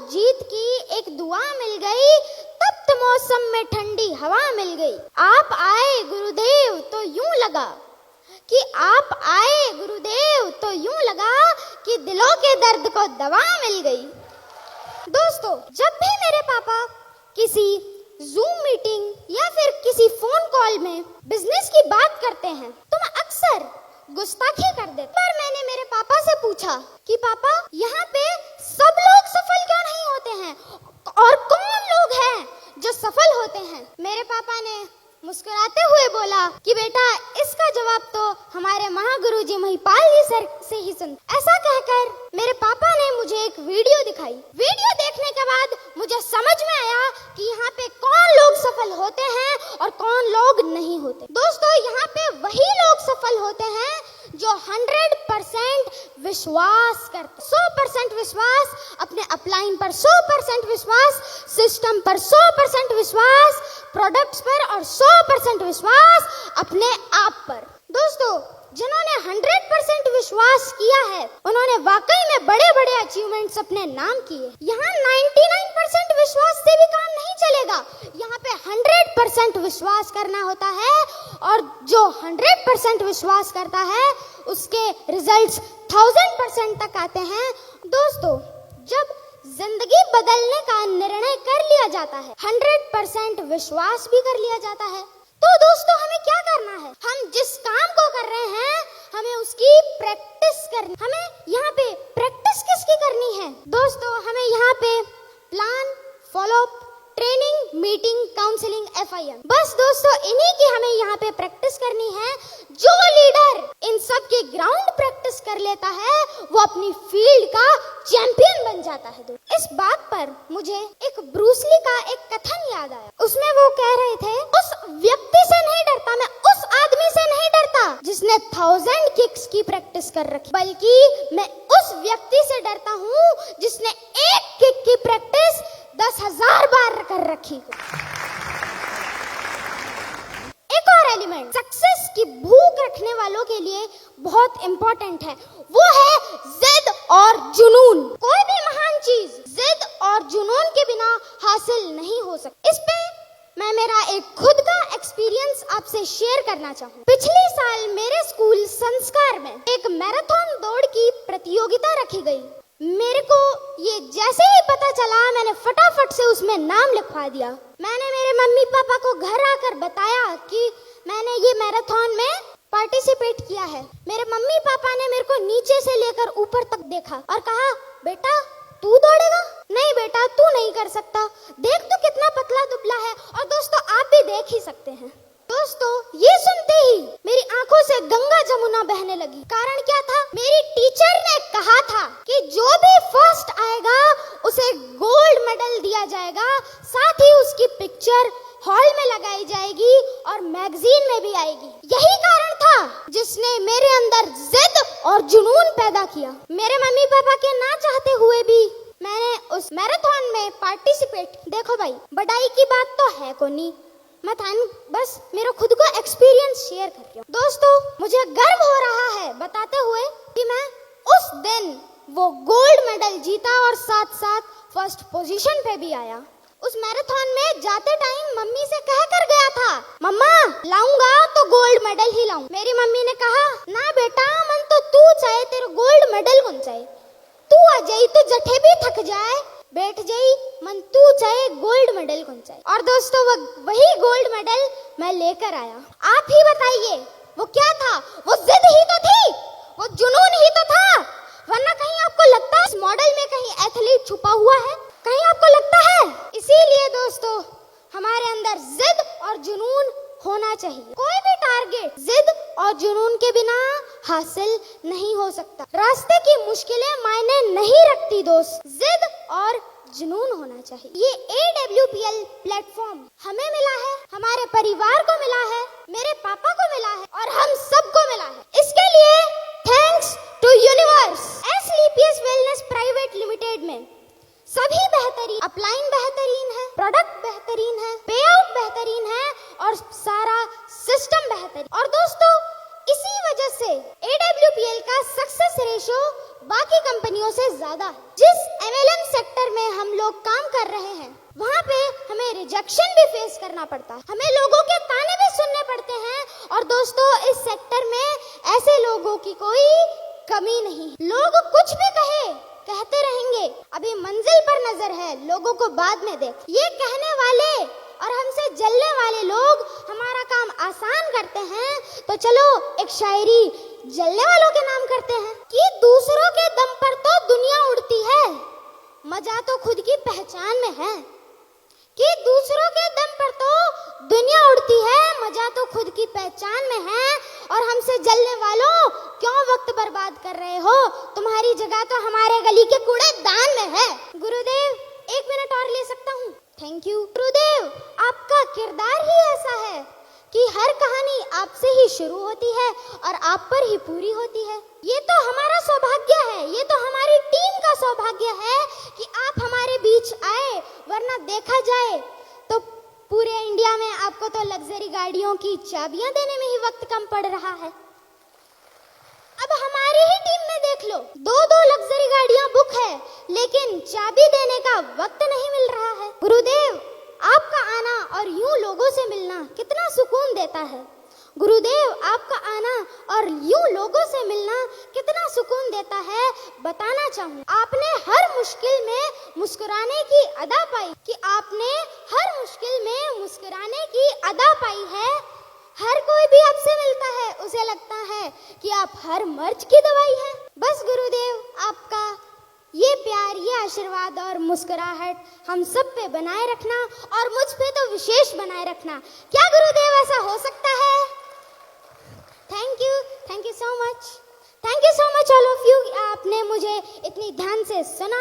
जीत की एक दुआ मिल गई, तप्त मौसम में ठंडी हवा मिल गई। आप आए गुरुदेव तो यूं लगा कि आप आए गुरुदेव तो यूं लगा कि दिलों के दर्द को दवा मिल गई। दोस्तों, जब भी मेरे पापा किसी जूम मीटिंग या फिर किसी फोन कॉल में बिजनेस की बात करते हैं तो मैं अक्सर गुस्ताखी कर देती। पर मैंने मेरे पापा से पूछा कि पापा, यहाँ पे सब लोग सफल क्यों नहीं होते हैं और कौन लोग हैं जो सफल होते हैं? मेरे पापा ने मुस्कुराते हुए बोला कि बेटा, इसका जवाब तो हमारे महागुरु जी महिपाल जी सर से ही सुन। ऐसा कहकर मेरे पापा ने मुझे एक वीडियो दिखाई। वीडियो देखने के बाद मुझे समझ में आया कि यहाँ पे कौन लोग सफल होते हैं और कौन लोग नहीं होते। दोस्तों, यहाँ पे वही लोग सफल होते हैं जो 100% विश्वास करते, 100% विश्वास, अपने अपलाइन पर 100% विश्वास, सिस्टम पर 100% विश्वास, प्रोडक्ट्स पर और 100% विश्वास अपने आप पर। दोस्तों, जिन्होंने 100% विश्वास किया है उन्होंने वाकई में बड़े बड़े अचीवमेंट्स अपने नाम किए। यहाँ 99% विश्वास से भी काम नहीं चलेगा, यहाँ पे 100% विश्वास करना होता है और जो 100% विश्वास करता है उसके रिजल्ट्स 1000% तक आते हैं। दोस्तों, जब जिंदगी बदलने का निर्णय कर लिया जाता है, 100% विश्वास भी कर लिया जाता है, तो दोस्तों हमें क्या करना है? हम जिस काम को कर रहे हैं हमें उसकी प्रैक्टिस करनी। हमें यहाँ पे प्रैक्टिस किसकी करनी है? दोस्तों, हमें यहाँ पे plan, follow up, training, meeting, counselling, FIM, बस दोस्तों इन्हीं की हमें यहाँ पे प्रैक्टिस करनी है। जो लीडर इन सब की ग्राउंड प्रैक्टिस कर लेता है वो अपनी फील्ड का चैंपियन बन जाता है। इस बात पर मुझे एक ब्रूस ली का एक कथन याद आया। उसमें वो कह रहे थे, उस व्यक्ति से नहीं डरता, मैं उस आदमी से नहीं डरता जिसने 1000 किक्स की प्रैक्टिस कर रखी, बल्कि मैं उस व्यक्ति से डरता हूँ जिसने एक किक की प्रैक्टिस 10,000 बार कर रखी। एक और एलिमेंट सक्सेस की भूख रखने वालों के लिए बहुत इंपॉर्टेंट है, वो है जिद और जुनून। कोई भी महान चीज जिद और जुनून के बिना हासिल नहीं हो सकती। इस पे मैं मेरा एक खुद का एक्सपीरियंस आपसे शेयर करना चाहूँ। पिछले साल मेरे स्कूल संस्कार में एक मैराथन दौड़ की प्रतियोगिता रखी गई। मेरे को ये जैसे ही पता चला मैंने फटाफट से उसमें नाम लिखवा दिया। मैंने मेरे मम्मी पापा को घर आकर बताया कि मैंने ये मैराथन में पार्टिसिपेट किया है। मेरे मम्मी पापा ने मेरे को नीचे से लेकर ऊपर तक देखा और कहा, बेटा तू दौड़ेगा? नहीं बेटा, तू नहीं कर सकता, देख तो कितना पतला दुबला है। और दोस्तों, आप भी देख ही सकते हैं। दोस्तों, ये सुनते ही मेरी आंखों से गंगा जमुना बहने लगी। कारण क्या था? मेरी टीचर ने कहा था कि जो भी फर्स्ट आएगा उसे गोल्ड मेडल दिया जाएगा, साथ ही उसकी पिक्चर हॉल में लगाई जाएगी और मैगजीन में भी आएगी। यही कारण था जिसने मेरे अंदर जिद और जुनून पैदा किया। मेरे मम्मी पापा के ना चाहते हुए भी मैंने उस मैराथन में पार्टिसिपेट। देखो भाई, बड़ाई की बात तो है को नहीं, मैं बस मेरा खुद का एक्सपीरियंस शेयर कर रही हूँ। दोस्तों, मुझे गर्व हो रहा है बताते हुए कि मैं उस दिन वो गोल्ड मेडल जीता और साथ साथ फर्स्ट पोजीशन पे भी आया। उस मैराथन में जाते टाइम मम्मी से कह कर गया था, मम्मा लाऊंगा तो गोल्ड मेडल ही लाऊं। मेरी मम्मी ने कहा, ना बेटा, मन तो तू चाहे, तेरे गोल्ड मेडल कौन चाहे, तू आ जाई तो जठे भी थक जाए, बैठ जाई, मन तू चाहे गोल्ड मेडल कौन चाहे। और दोस्तों, वही गोल्ड मेडल मैं लेकर आया। आप ही बताइए वो क्या था? वो जिद ही तो थी, वो जुनून ही तो था। वरना कहीं आपको लगता है इस मॉडल में कहीं एथलीट छुपा हुआ है? कहीं आपको लगता है? इसीलिए दोस्तों, हमारे अंदर जिद और जुनून होना चाहिए। कोई भी टारगेट जिद और जुनून के बिना हासिल नहीं हो सकता। रास्ते की मुश्किलें मायने नहीं रखती दोस्त, जिद और जुनून होना चाहिए। ये AWPL प्लेटफॉर्म हमें मिला है, हमारे परिवार को मिला है, मेरे पापा को मिला है और हम सबको मिला है। इसके लिए thanks to universe. SLPS wellness private limited में सभी बेहतरीन, अपलाइन बेहतरीन है, प्रोडक्ट बेहतरीन है, पे आउट बेहतरीन है और सारा सिस्टम बेहतरीन। और दोस्तों, इसी वजह से AWPL का सक्सेस रेशियो बाकी कंपनियों से ज्यादा है। जिस MLM सेक्टर में हम हम लोग काम कर रहे हैं, वहाँ पे हमें रिजेक्शन भी फेस करना पड़ता है, हमें लोगों के ताने भी सुनने पड़ते हैं। और दोस्तों, इस सेक्टर में ऐसे लोगों की कोई कमी नहीं। लोग कुछ भी कहते रहेंगे, अभी मंजिल पर नजर है, लोगों को बाद में देख। ये कहने वाले और हमसे जलने वाले लोग हमारा काम आसान करते हैं, तो चलो एक शायरी जलने वालों के नाम करते हैं कि दूसरों के दम पर तो दुनिया उड़ती है, मजा तो खुद की पहचान में है। कि दूसरों के दम पर तो दुनिया उड़ती है, मजा तो खुद की पहचान में है। और हमसे जलने वालों, क्यों वक्त बर्बाद कर रहे हो? तुम्हारी जगह तो हमारे गली के कूड़ेदान में है। गुरुदेव, 1 मिनट और ले सकता हूँ? Thank you. गुरुदेव, आपका किरदार ही ऐसा है कि हर कहानी आपसे ही शुरू होती है और आप पर ही पूरी होती है। ये तो हमारा सौभाग्य है, ये तो हमारी टीम का सौभाग्य है कि आप हमारे बीच आए, वरना देखा जाए तो पूरे इंडिया में आपको तो लग्जरी गाड़ियों की चाबियां देने में ही वक्त कम पड़ रहा है। अब हमारी ही टीम में देख लो, 2-2 लग्जरी गाड़ियां बुक है, लेकिन चाबी देने का वक्त नहीं मिल रहा है। गुरुदेव, आपका आना और यूं लोगों से मिलना कितना सुकून देता है। गुरुदेव, आपका आना और यूं लोगों से मिलना कितना सुकून देता है, बताना चाहूँ। आपने हर मुश्किल में मुस्कुराने की अदा पाई, कि आपने हर मुश्किल में मुस्कुराने की अदा पाई है। हर कोई भी आपसे मिलता है, उसे लगता है कि आप हर मर्ज की दवाई है। बस गुरुदेव, आपका ये प्यार, ये आशीर्वाद और मुस्कुराहट हम सब पे बनाए रखना, और मुझ पे तो विशेष बनाए रखना। क्या गुरुदेव ऐसा हो सकता है? Thank you so much all of you. आपने मुझे इतनी ध्यान से सुना।